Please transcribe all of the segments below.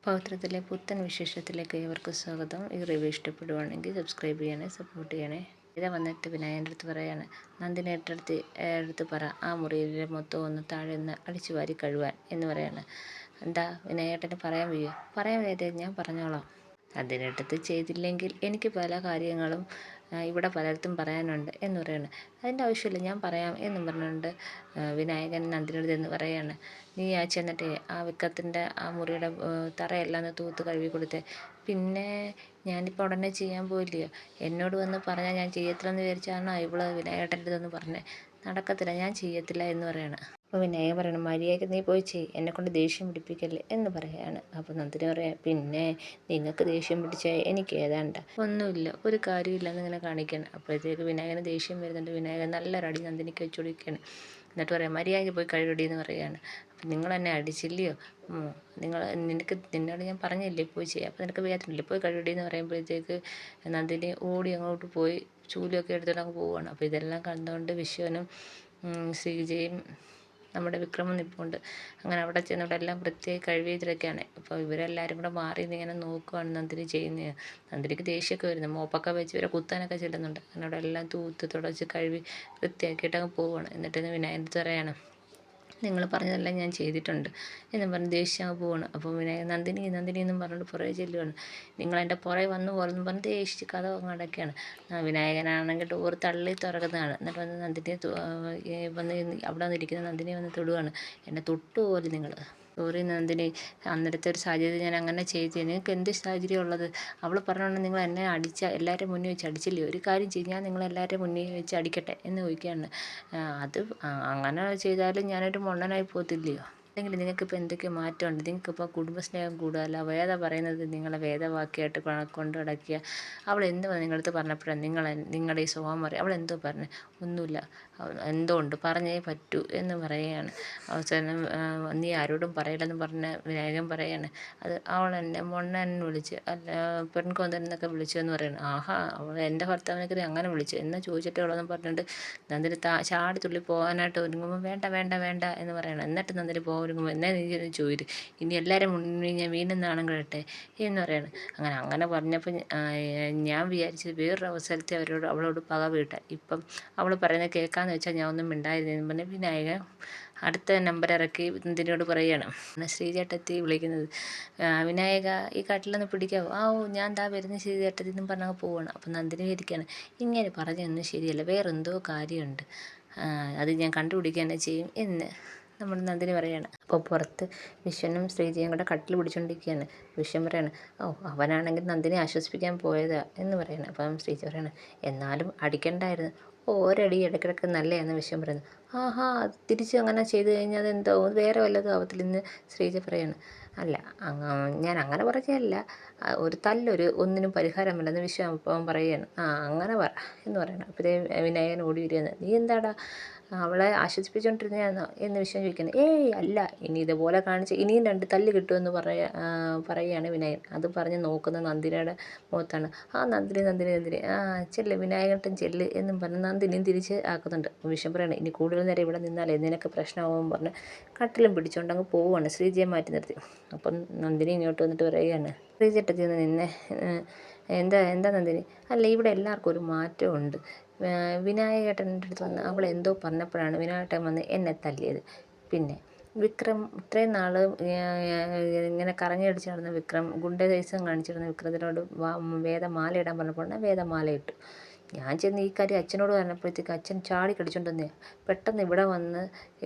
പൗത്രത്തിലെ പുത്തൻ വിശേഷത്തിലേക്ക് ഏവർക്കും സ്വാഗതം. ഈ റിവ്യൂ ഇഷ്ടപ്പെടുവാണെങ്കിൽ സബ്സ്ക്രൈബ് ചെയ്യണേ, സപ്പോർട്ട് ചെയ്യണേ. ഇതാ വന്നിട്ട് വിനായകൻ്റെ അടുത്ത് പറയാണ്, നന്ദിനി എടുത്ത് പറ ആ മുറിയിലെ മൊത്തം ഒന്ന് താഴെ ഒന്ന് അടിച്ചു വാരി കഴുകാൻ എന്ന് പറയാണ്. എന്താ വിനായേട്ടന് പറയാൻ വയ്യോ? പറയാൻ വയ്യാതെ ഞാൻ പറഞ്ഞോളാം. അതിനടുത്ത് ചെയ്തില്ലെങ്കിൽ എനിക്ക് പല കാര്യങ്ങളും ഇവിടെ പലയിടത്തും പറയാനുണ്ട് എന്ന് പറയാണ്. അതിൻ്റെ ആവശ്യമില്ല, ഞാൻ പറയാം എന്നും പറഞ്ഞുകൊണ്ട് വിനായകൻ നന്ദിനിയോട് എന്ന് പറയാണ്, നീ ചെന്നിട്ട് ആ വിക്കത്തിൻ്റെ ആ മുറിയുടെ തറയെല്ലാം ഒന്ന് തൂത്ത് കഴുകി കൊടുത്തേ. പിന്നെ ഞാനിപ്പോൾ ഉടനെ ചെയ്യാൻ പോയില്ലയോ, എന്നോട് വന്ന് പറഞ്ഞാൽ ഞാൻ ചെയ്യത്തില്ലെന്ന് വിചാരിച്ചാണോ ഇവള് വിനായകൻ്റെ അടുത്തൊന്ന് പറഞ്ഞേ. നടക്കത്തില്ല, ഞാൻ ചെയ്യത്തില്ല എന്ന് പറയാണ്. അപ്പോൾ വിനായകൻ പറയണം, മര്യാദയ്ക്ക് നീ പോയി ചെയ്യ്, എന്നെക്കൊണ്ട് ദേഷ്യം പിടിപ്പിക്കല്ലേ എന്ന് പറയുകയാണ്. അപ്പോൾ നന്ദിനി പറയാം, പിന്നെ നിങ്ങൾക്ക് ദേഷ്യം പിടിച്ചാൽ എനിക്ക് ഏതാണ്ട ഒന്നുമില്ല, ഒരു കാര്യമില്ല എന്നിങ്ങനെ കാണിക്കണം. അപ്പോഴത്തേക്ക് വിനായകന് ദേഷ്യം വരുന്നുണ്ട്. വിനായകൻ നല്ലൊരടി നന്ദിനിക്ക് വെച്ച് കൊടുക്കുകയാണ്. എന്നിട്ട് പറയാം, മര്യാദയ്ക്ക് പോയി കഴുകടി എന്ന് പറയുകയാണ്. അപ്പം നിങ്ങൾ എന്നെ അടിച്ചില്ലയോ, നിന്നോട് ഞാൻ പറഞ്ഞില്ലേ പോയി ചെയ്യാം, അപ്പോൾ നിനക്ക് വേദനയില്ലേ, പോയി കഴുകടി എന്ന് പറയുമ്പോഴത്തേക്ക് നന്ദിനി ഓടി അങ്ങോട്ട് പോയി ചൂലൊക്കെ എടുത്തിട്ട് അങ്ങ് പോവുകയാണ്. അപ്പോൾ ഇതെല്ലാം കണ്ടുകൊണ്ട് വിശ്വനും ശ്രീജയും നമ്മുടെ വിക്രമം നിൽപ്പുണ്ട്. അങ്ങനെ അവിടെ ചെന്ന് ഇവിടെ എല്ലാം വൃത്തിയായി കഴുകിയതിലൊക്കെയാണ്. അപ്പോൾ ഇവരെല്ലാവരും കൂടെ മാറി ഇങ്ങനെ നോക്കുവാണ് നന്ദിനി ചെയ്യുന്നത്. നന്ദിനിക്ക് ദേഷ്യമൊക്കെ വരുന്നു, മോപ്പൊക്കെ വെച്ച് ഇവരെ കുത്താനൊക്കെ ചെല്ലുന്നുണ്ട്. അങ്ങനെ അവിടെ എല്ലാം തൂത്ത് തുടച്ച് കഴുകി വൃത്തിയാക്കിയിട്ട് അങ്ങ് പോവുകയാണ്. എന്നിട്ട് വിനായകൻ്റെ പറയാണ്, നിങ്ങൾ പറഞ്ഞതെല്ലാം ഞാൻ ചെയ്തിട്ടുണ്ട് എന്നും പറഞ്ഞ് ദേഷ്യം അങ്ങ് പോവാണ്. അപ്പോൾ നന്ദിനി എന്നും പറഞ്ഞിട്ട് പുറകെ ചെല്ലുവാണ്. നിങ്ങൾ എൻ്റെ പുറകെ വന്നു പോലെന്ന് പറഞ്ഞ് ദേഷിച്ച് കഥ അങ്ങ് അടയ്ക്കുകയാണ്. വിനായകനാണെങ്കിൽ ഡോർ തള്ളി തുറക്കുന്നതാണ്. എന്നിട്ട് വന്ന് നന്ദിനിയെ വന്ന് അവിടെ വന്നിരിക്കുന്ന നന്ദിനിയെ വന്ന് തൊടുവാണ്. എന്നെ തൊട്ടു പോലും നിങ്ങൾ. സോറി നന്ദിനി, അന്നേരത്തെ ഒരു സാഹചര്യം ഞാൻ അങ്ങനെ ചെയ്തു. നിങ്ങൾക്ക് എന്ത് സാഹചര്യം ഉള്ളത്? അവൾ പറഞ്ഞുകൊണ്ട് നിങ്ങൾ എന്നെ എല്ലാവരും മുന്നിൽ വെച്ച് അടിച്ചില്ലേ? ഒരു കാര്യം ചെയ്യും, ഞാൻ നിങ്ങളെല്ലാവരും മുന്നിൽ വെച്ച് അടിക്കട്ടെ എന്ന് ചോദിക്കുകയാണ്. അത് അങ്ങനെ ചെയ്താലും ഞാനൊരു മൊണ്ണനായി പോകത്തില്ലയോ? അല്ലെങ്കിൽ നിങ്ങൾക്കിപ്പോൾ എന്തൊക്കെ മാറ്റമുണ്ട്? നിങ്ങൾക്കിപ്പോൾ കുടുംബസ്നേഹം കൂടുതലല്ല, വേദ പറയുന്നത് നിങ്ങളെ വേദവാക്യമായിട്ട് കൊണ്ട് നടക്കുക. അവൾ എന്തോ നിങ്ങളടുത്ത് പറഞ്ഞപ്പോഴാണ് നിങ്ങളുടെ ഈ സ്വഭാവം പറയും. അവൾ എന്തോ പറഞ്ഞു? ഒന്നുമില്ല, എന്തോ ഉണ്ട്, പറഞ്ഞേ പറ്റൂ എന്ന് പറയുകയാണ്. അവസാനം നീ ആരോടും പറയില്ലെന്ന് പറഞ്ഞ വിനായകൻ പറയാണ്, അത് അവൾ എന്നെ മൊണ്ണൻ വിളിച്ച്, അല്ല പെൺകൊന്തനെന്നൊക്കെ വിളിച്ചു എന്ന് പറയുന്നത്. ആഹാ, അവൾ എൻ്റെ ഭർത്താവിനൊക്കെ അങ്ങനെ വിളിച്ചു എന്നാ ചോദിച്ചിട്ടേ ഉള്ളതെന്ന് പറഞ്ഞിട്ട് നന്ദിനി ചാടി തുള്ളി പോകാനായിട്ട് ഒരുങ്ങുമ്പോൾ വേണ്ട വേണ്ട വേണ്ട എന്ന് പറയണം. എന്നിട്ട് നന്ദിനി പോകാൻ ഒരുങ്ങുമ്പോൾ എന്നാ നീ ചോദിച്ചു, ഇനി എല്ലാവരും മുന്നിൽ ഞാൻ വീണ്ടും നാണം കേട്ടെ എന്ന് പറയണം. അങ്ങനെ പറഞ്ഞപ്പോൾ ഞാൻ വിചാരിച്ചത് വേറൊരു അവസരത്തെ അവളോട് പക വീട്ടാൻ. ഇപ്പം അവൾ പറയുന്നത് കേൾക്കാമെന്ന് വെച്ചാൽ ഞാൻ ഒന്നും മിണ്ടായിരുന്നെന്ന് പറഞ്ഞ് വിനായകൻ അടുത്ത നമ്പർ ഇറക്കി നന്ദിനിയോട് പറയുകയാണ്. ശ്രീചേട്ടത്തി വിളിക്കുന്നത്, വിനായക ഈ കട്ടിലൊന്ന് പിടിക്കാവോ? ഓ ഞാൻ വരുന്ന ശ്രീചേട്ടത്തി എന്നും പറഞ്ഞങ്ങ് പോവുകയാണ്. അപ്പം നന്ദിനി ഇരിക്കുകയാണ്, ഇങ്ങനെ പറഞ്ഞൊന്നും ശരിയല്ല, വേറെന്തോ കാര്യമുണ്ട്, അത് ഞാൻ കണ്ടുപിടിക്കുക തന്നെ ചെയ്യും എന്ന് നമ്മൾ നന്ദിനി പറയാണ്. അപ്പോൾ പുറത്ത് വിശ്വനും ശ്രീജയും കൂടെ കട്ടിൽ പിടിച്ചുകൊണ്ടിരിക്കുകയാണ്. വിശ്വൻ പറയാണ്, അവനാണെങ്കിൽ നന്ദിനെ ആശ്വസിപ്പിക്കാൻ പോയതാ എന്ന് പറയണം. അപ്പം ശ്രീജ പറയാണ്, എന്നാലും അടിക്കണ്ടായിരുന്നു, ഒരടി ഇടയ്ക്കിടയ്ക്ക് നല്ലതാണെന്ന് വിശ്വൻ പറയുന്നു. ആഹാ, തിരിച്ച് അങ്ങനെ ചെയ്തു കഴിഞ്ഞാൽ അതെന്തോ വേറെ വല്ലതും ആവത്തില്ലെന്ന് ശ്രീജ പറയാണ്. അല്ല, ഞാൻ അങ്ങനെ പറഞ്ഞല്ല, ഒരു ഒന്നിനും പരിഹാരമല്ലെന്ന് വിശ്വം അപ്പം പറയുകയാണ്. അങ്ങനെ പറ എന്ന് പറയണം. അപ്പോഴേ വിനായകൻ ഓടി വരികയാണ്. നീ എന്താടാ അവളെ ആശ്വസിപ്പിച്ചുകൊണ്ടിരുന്നതാണോ എന്ന് വിശ്വം ചോദിക്കുന്നത്. ഏയ് അല്ല, ഇനി ഇതുപോലെ കാണിച്ച് ഇനിയും 2 തല്ല് കിട്ടുമെന്ന് പറയുകയാണ് വിനായകൻ. അത് പറഞ്ഞ് നോക്കുന്ന നന്ദിനിയുടെ മുഖത്താണ്. നന്ദിനി ചെല്ല് വിനായകട്ടൻ ചെല്ല് എന്നും പറഞ്ഞ് നന്ദിനിയും തിരിച്ച് ആക്കുന്നുണ്ട്. വിശ്വം പറയണം, ഇനി കൂടുതൽ നേരം ഇവിടെ നിന്നാലേ നിനക്ക് പ്രശ്നമാകുമെന്ന് പറഞ്ഞ് കട്ടിലും പിടിച്ചുകൊണ്ട് അങ്ങ് പോവുകയാണ്. ശ്രീജയെ മാറ്റി നിർത്തി. അപ്പം നന്ദിനി ഇങ്ങോട്ട് വന്നിട്ട് പറയുകയാണ്, ശ്രീചേട്ടത്തി ഒന്ന് നിന്നെ. എന്താ നന്ദിനി? അല്ല, ഇവിടെ എല്ലാവർക്കും ഒരു മാറ്റമുണ്ട്. വിനായകേട്ടൻ്റെ അടുത്ത് വന്ന് അവൾ എന്തോ പറഞ്ഞപ്പോഴാണ് വിനായകേട്ടൻ വന്ന് എന്നെ തല്ലിയത്. പിന്നെ വിക്രം ഇത്രയും നാൾ ഇങ്ങനെ കറങ്ങി അടിച്ച് നടന്ന വിക്രം, ഗുണ്ടൈസം കാണിച്ചിരുന്ന വിക്രത്തിനോട് വേദ മാല ഇടാൻ പറഞ്ഞപ്പോഴാണ് വേദ മാല ഇട്ടു. ഞാൻ ചെന്ന് ഈ കാര്യം അച്ഛനോട് പറഞ്ഞപ്പോഴത്തേക്ക് അച്ഛൻ ചാടി കടിച്ചുകൊണ്ട് വന്നേ. പെട്ടെന്ന് ഇവിടെ വന്ന്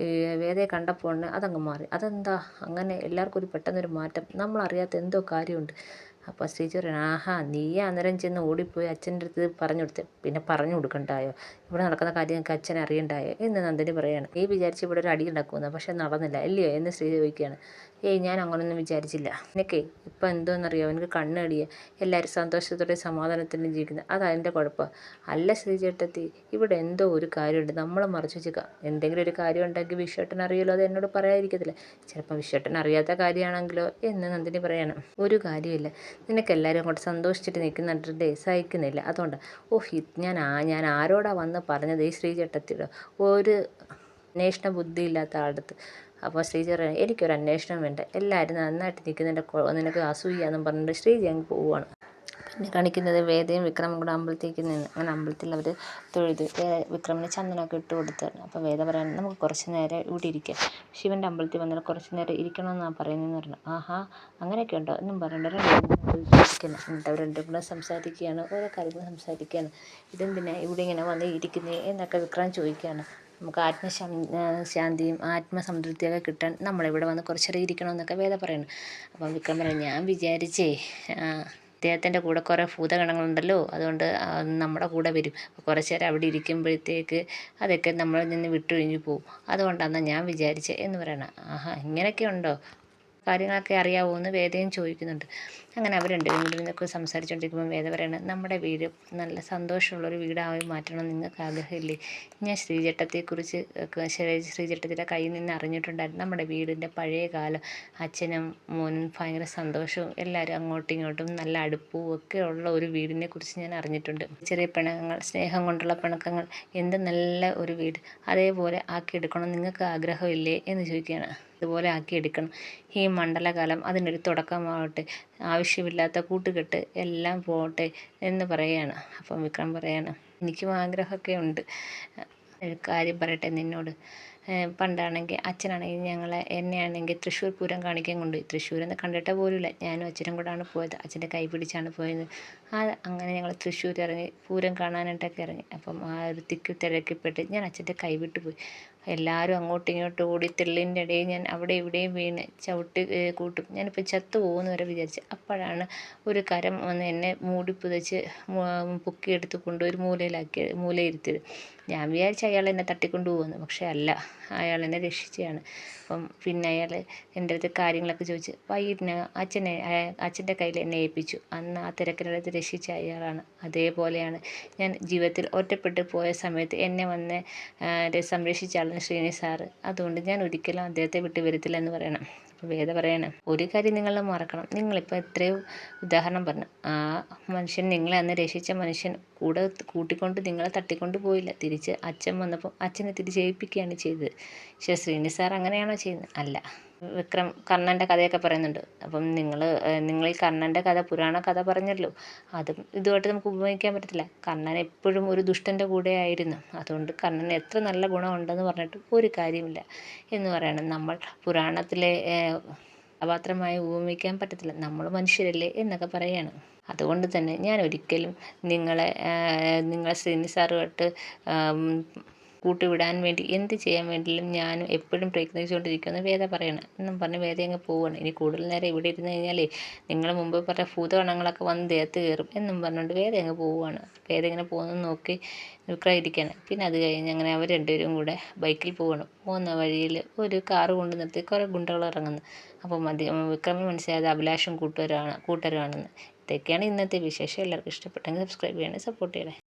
വേദയെ കണ്ടപ്പോൾ അതങ്ങ് മാറി. അതെന്താ അങ്ങനെ എല്ലാവർക്കും പെട്ടെന്നൊരു മാറ്റം? നമ്മളറിയാത്ത എന്തോ കാര്യമുണ്ട്. അപ്പോൾ ശ്രീജി പറയണം, ആഹാ, നീയേ അന്നേരം ചെന്ന് ഓടിപ്പോയി അച്ഛൻ്റെ അടുത്ത് പറഞ്ഞു കൊടുത്തേ. പിന്നെ പറഞ്ഞു കൊടുക്കണ്ടായോ? ഇവിടെ നടക്കുന്ന കാര്യങ്ങൾക്ക് അച്ഛൻ അറിയണ്ടായോ എന്ന് നന്ദിനി പറയാണ്. നീ വിചാരിച്ച് ഇവിടെ ഒരു അടി നടക്കുമെന്ന്, പക്ഷെ നടന്നില്ല അല്ലയോ എന്ന് ശ്രീജി ചോദിക്കുകയാണ്. ഞാൻ അങ്ങനൊന്നും വിചാരിച്ചില്ല. എനിക്കേ ഇപ്പം എന്തോന്നറിയോ, എനിക്ക് കണ്ണടിയ എല്ലാവരും സന്തോഷത്തോടെ സമാധാനത്തിലും ജീവിക്കുന്നത്, അതാ എൻ്റെ കുഴപ്പം. അല്ല ശ്രീചേട്ടത്തി, ഇവിടെ എന്തോ ഒരു കാര്യമുണ്ട്, നമ്മൾ മറച്ചു വെച്ചേക്കാം. എന്തെങ്കിലും ഒരു കാര്യം ഉണ്ടെങ്കിൽ വിശ്വട്ടൻ അറിയുമല്ലോ, അത് എന്നോട് പറയാതിരിക്കത്തില്ല. ചിലപ്പോൾ വിശ്വട്ടൻ അറിയാത്ത കാര്യമാണെങ്കിലോ എന്ന് നന്ദിനി പറയണം. ഒരു കാര്യമില്ല, നിനക്കെല്ലാവരും അങ്ങോട്ട് സന്തോഷിച്ചിട്ട് നിൽക്കുന്നുണ്ടേ, സഹിക്കുന്നില്ല, അതുകൊണ്ട്. ഞാൻ ആരോടാ വന്ന് പറഞ്ഞത്? ഈ ശ്രീചേട്ടത്തിയുടെ ഒരു അന്വേഷണ ബുദ്ധി ഇല്ലാത്ത ആളടുത്ത്. അപ്പോൾ ശ്രീജ പറയുന്നത് എനിക്കൊരു അന്വേഷണം വേണ്ട, എല്ലാവരും നന്നായിട്ട് നിൽക്കുന്നതിൻ്റെ നിനക്ക് അസൂയാന്നും പറഞ്ഞിട്ട് ശ്രീജ അങ്ങ് പോവുകയാണ്. പിന്നെ കാണിക്കുന്നത് വേദയും വിക്രമും കൂടെ അമ്പലത്തേക്ക് നിന്ന്. അങ്ങനെ അമ്പലത്തിൽ അവർ തൊഴുത് വിക്രമിന് ചന്ദനമൊക്കെ ഇട്ട് കൊടുത്താണ്. അപ്പോൾ വേദ പറയുന്നത് നമുക്ക് കുറച്ച് നേരം ഇവിടെ ഇരിക്കാം, ശിവൻ്റെ അമ്പലത്തിൽ വന്നിട്ട് കുറച്ച് നേരം ഇരിക്കണമെന്നാണ് പറയുന്നതെന്ന് പറഞ്ഞു. ആഹാ അങ്ങനെയൊക്കെ ഉണ്ടോ എന്നും പറഞ്ഞിട്ട് ഇരിക്കണം. എന്നിട്ട് അവർ രണ്ടും കൂടെ സംസാരിക്കുകയാണ്, ഓരോ കാര്യങ്ങൾ സംസാരിക്കുകയാണ്. ഇതെന്തിനാ ഇവിടെ ഇങ്ങനെ വന്ന് ഇരിക്കുന്നത് എന്നൊക്കെ വിക്രം ചോദിക്കുകയാണ്. നമുക്ക് ശാന്തിയും ആത്മസംതൃപ്തിയൊക്കെ കിട്ടാൻ നമ്മളിവിടെ വന്ന് കുറച്ചേരം ഇരിക്കണമെന്നൊക്കെ വേദ പറയുന്നു. അപ്പം വിക്രം പറയും ഞാൻ വിചാരിച്ചേ അദ്ദേഹത്തിൻ്റെ കൂടെ കുറേ ഭൂതഗണങ്ങളുണ്ടല്ലോ, അതുകൊണ്ട് നമ്മുടെ കൂടെ വരും, കുറച്ച് നേരം അവിടെ ഇരിക്കുമ്പോഴത്തേക്ക് അതൊക്കെ നമ്മളിൽ നിന്ന് വിട്ടൊഴിഞ്ഞു പോകും, അതുകൊണ്ടാണെന്നാണ് ഞാൻ വിചാരിച്ചത് എന്ന് പറയണം. ആഹാ ഇങ്ങനെയൊക്കെ ഉണ്ടോ, കാര്യങ്ങളൊക്കെ അറിയാമോ എന്ന് വേദയും ചോദിക്കുന്നുണ്ട്. അങ്ങനെ അവർ രണ്ടുപേരും കൂടി നിന്നൊക്കെ സംസാരിച്ചുകൊണ്ടിരിക്കുമ്പോൾ വേദ പറയണത് നമ്മുടെ വീട് നല്ല സന്തോഷമുള്ളൊരു വീടായി മാറ്റണം നിങ്ങൾക്ക് ആഗ്രഹമില്ലേ, ഞാൻ ശ്രീചട്ടത്തെക്കുറിച്ച് ശ്രീചട്ടത്തിൻ്റെ കയ്യിൽ നിന്ന് അറിഞ്ഞിട്ടുണ്ടായിരുന്നു. നമ്മുടെ വീടിൻ്റെ പഴയ കാലം അച്ഛനും മോനും ഭയങ്കര സന്തോഷവും എല്ലാവരും അങ്ങോട്ടും ഇങ്ങോട്ടും നല്ല അടുപ്പവും ഒക്കെ ഉള്ള ഒരു വീടിനെ കുറിച്ച് ഞാൻ അറിഞ്ഞിട്ടുണ്ട്. ചെറിയ പിണക്കങ്ങൾ, സ്നേഹം കൊണ്ടുള്ള പിണക്കങ്ങൾ, എന്ത് നല്ല ഒരു വീട് അതേപോലെ ആക്കിയെടുക്കണം നിങ്ങൾക്ക് ആഗ്രഹമില്ലേ എന്ന് ചോദിക്കുകയാണ്. അതുപോലെ ആക്കിയെടുക്കണം, ഈ മണ്ഡലകാലം അതിനൊരു തുടക്കമാവട്ടെ, ആവശ്യമില്ലാത്ത കൂട്ടുകെട്ട് എല്ലാം പോകട്ടെ എന്ന് പറയുകയാണ്. അപ്പം വിക്രം പറയാണ് എനിക്കും ആഗ്രഹമൊക്കെ ഉണ്ട്, ഒരു കാര്യം പറയട്ടെ നിന്നോട്. പണ്ടാണെങ്കിൽ അച്ഛനാണെങ്കിൽ എന്നെയാണെങ്കിൽ തൃശ്ശൂർ പൂരം കാണിക്കാൻ കൊണ്ടുപോയി. തൃശ്ശൂരെന്ന് കണ്ടിട്ട് പോലുമില്ല, ഞാനും അച്ഛനും കൂടാണ് പോയത്, അച്ഛൻ്റെ കൈ പിടിച്ചാണ് പോയത്. അങ്ങനെ ഞങ്ങൾ തൃശ്ശൂർ ഇറങ്ങി പൂരം കാണാനായിട്ടൊക്കെ ഇറങ്ങി. അപ്പം ആ ഒരു തിക്ക് തിരക്കിൽപ്പെട്ട് ഞാൻ അച്ഛൻ്റെ കൈ വിട്ടു പോയി. എല്ലാവരും അങ്ങോട്ടും ഇങ്ങോട്ടും ഓടി തെള്ളിൻ്റെ ഇടയിൽ ഞാൻ അവിടെ ഇവിടെയും വീണ് ചവിട്ടി കൂട്ടും, ഞാനിപ്പോൾ ചത്തു പോകുമെന്ന് വരെ വിചാരിച്ചു. അപ്പോഴാണ് ഒരു കരം വന്ന് എന്നെ മൂടി പുതച്ച് പൊക്കിയെടുത്ത് കൊണ്ടുപോയി ഒരു മൂലയിരുത്തിയത്. ഞാൻ വിചാരിച്ചു അയാൾ എന്നെ തട്ടിക്കൊണ്ടു പോകുമെന്ന്, പക്ഷേ അല്ല, അയാൾ എന്നെ രക്ഷിച്ചതാണ്. അപ്പം പിന്നെ അയാൾ എൻ്റെ അടുത്ത് കാര്യങ്ങളൊക്കെ ചോദിച്ച് വൈകിട്ടിന് അച്ഛൻ്റെ കയ്യിൽ എന്നെ ഏൽപ്പിച്ചു. അന്ന് ആ തിരക്കിനടുത്ത് രക്ഷിച്ച അയാളാണ്. അതേപോലെയാണ് ഞാൻ ജീവിതത്തിൽ ഒറ്റപ്പെട്ട് പോയ സമയത്ത് എന്നെ വന്ന് സംരക്ഷിച്ച ആളാണ് ശ്രീനി സാറ്, അതുകൊണ്ട് ഞാൻ ഒരിക്കലും അദ്ദേഹത്തെ വിട്ടു വരത്തില്ല എന്ന് പറയണം. അപ്പോൾ വേദ പറയണം ഒരു കാര്യം നിങ്ങൾ മറക്കണം, നിങ്ങളിപ്പോൾ എത്രയോ ഉദാഹരണം പറഞ്ഞു, ആ മനുഷ്യൻ നിങ്ങളെ അന്ന് രക്ഷിച്ച മനുഷ്യൻ കൂട്ടിക്കൊണ്ട് നിങ്ങളെ തട്ടിക്കൊണ്ട് പോയില്ല, തിരിച്ച് അച്ഛൻ വന്നപ്പോൾ അച്ഛനെ തിരിച്ചേൽപ്പിക്കുകയാണ് ചെയ്തത്. പക്ഷേ ശ്രീനി സാർ അങ്ങനെയാണോ ചെയ്യുന്നത്? അല്ല. വിക്രം കർണൻ്റെ കഥയൊക്കെ പറയുന്നുണ്ട്. അപ്പം നിങ്ങൾ ഈ കർണൻ്റെ കഥ പുരാണ കഥ പറഞ്ഞല്ലോ, അതും ഇതുമായിട്ട് നമുക്ക് ഉപയോഗിക്കാൻ പറ്റത്തില്ല. കർണൻ എപ്പോഴും ഒരു ദുഷ്ടൻ്റെ കൂടെ ആയിരുന്നു, അതുകൊണ്ട് കർണന് എത്ര നല്ല ഗുണമുണ്ടെന്ന് പറഞ്ഞിട്ട് ഒരു കാര്യമില്ല എന്ന് പറയണം. നമ്മൾ പുരാണത്തിലെ കഥാപാത്രമായി ഉപമിക്കാൻ പറ്റത്തില്ല, നമ്മൾ മനുഷ്യരല്ലേ എന്നൊക്കെ പറയുകയാണ്. അതുകൊണ്ട് തന്നെ ഞാൻ ഒരിക്കലും നിങ്ങളെ ശ്രീനി സാറുമായിട്ട് കൂട്ടുവിടാൻ വേണ്ടി എന്ത് ചെയ്യാൻ വേണ്ടിയും ഞാനും എപ്പോഴും പ്രയത്നിച്ചുകൊണ്ടിരിക്കുമെന്ന് വേദ പറയണം എന്നും പറഞ്ഞ് വേദ അങ്ങ് പോവുകയാണ്. ഇനി കൂടുതൽ നേരം ഇവിടെ ഇരുന്ന് കഴിഞ്ഞാലേ നിങ്ങൾ മുമ്പ് പറഞ്ഞ ഭൂതഗണങ്ങളൊക്കെ വന്ന് ദേഹത്ത് കയറും എന്നും പറഞ്ഞുകൊണ്ട് വേദ അങ്ങ് പോവുകയാണ്. വേദ ഇങ്ങനെ പോകുന്നത് നോക്കി വിക്രം ഇരിക്കുകയാണ്. പിന്നെ അത് കഴിഞ്ഞ് അങ്ങനെ അവർ രണ്ടുപേരും കൂടെ ബൈക്കിൽ പോവുകയാണ്. പോകുന്ന വഴിയിൽ ഒരു കാറ് കൊണ്ട് നിർത്തി കുറേ ഗുണ്ടകൾ ഇറങ്ങുന്നു. അപ്പം വിക്രമിന് മനസ്സിലായത് അഭിലാഷും കൂട്ടരുമാണെന്ന്. ഇതൊക്കെയാണ് ഇന്നത്തെ വിശേഷം. എല്ലാവർക്കും ഇഷ്ടപ്പെട്ടെങ്കിൽ സബ്സ്ക്രൈബ് ചെയ്യണേ, സപ്പോർട്ട് ചെയ്യണേ.